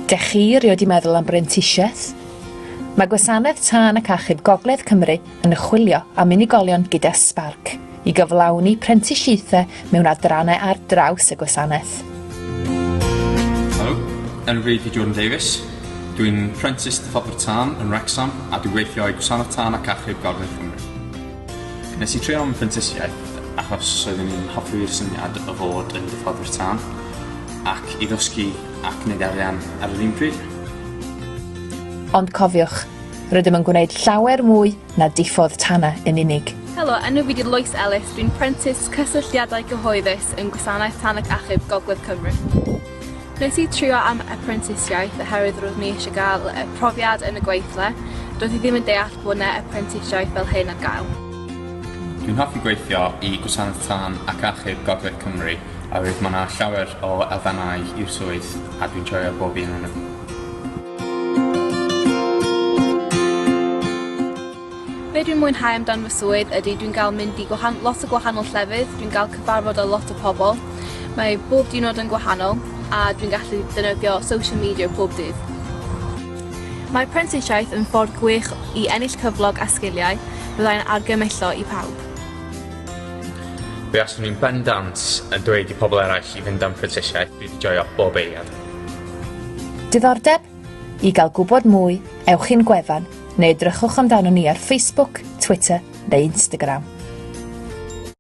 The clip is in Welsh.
Dech chi rioed i meddwl am brentisiaeth? Mae Gwasanaeth Tân ac Achub Gogledd Cymru yn chwilio am unigolion gyda sbarc i gyflawni prentisiaethau mewn adrannau ar draws y gwasanaeth. Helo, enw fi ydy Jordan Davies. Dwi'n prentis Dyfodol Tân yn Wrecsam a dwi'n gweithio i Gwasanaeth Tân ac Achub Gogledd Cymru. Nes i trio am prentisiaeth achos oeddwn i'n hoffi'r syniad o fod yn Dyfodol Tân ac i ddysgu ac wneud arian ar yr un pryd. Ond cofiwch, rydym yn gwneud llawer mwy na diffodd tanna yn unig. Helo, enw fi ydy Lois Ellis. Dwi'n prentis cysylltiadau gyhoeddus yn Gwasanaeth Tân ac Achub Gogledd Cymru. Nes i trio am apprentisiaeth oherwydd roedd mi eisiau gael y profiad yn y gweithle. Doedd i ddim yn deall bod yna apprentisiaeth fel hyn ar gael. Dwi'n hoffi gweithio i Gwasanaeth Tân ac Achub Gogledd Cymru oherwydd mae yna llawer o elfennau i'r swydd a dwi'n joio bob un o'n nhw. Be dwi'n mwynhau amdan fy swydd ydy dwi'n cael mynd i lot o gwahanol llefydd, dwi'n cael cyfarfod â lot o pobl. Mae bob diwrnod yn gwahanol a dwi'n gallu defnyddio social media pob dydd. Mae prentisiaeth yn ffordd gwych i ennill cyflog a sgiliau, byddai'n argymello i pawb. Fe os ni'n bendant yn dweud i pobl eraill i fynd am prentisiaeth, bydd i joio bob eiliad. Diddordeb? I gael gwybod mwy, ewch i'n gwefan neu edrychwch amdano ni ar Facebook, Twitter neu Instagram.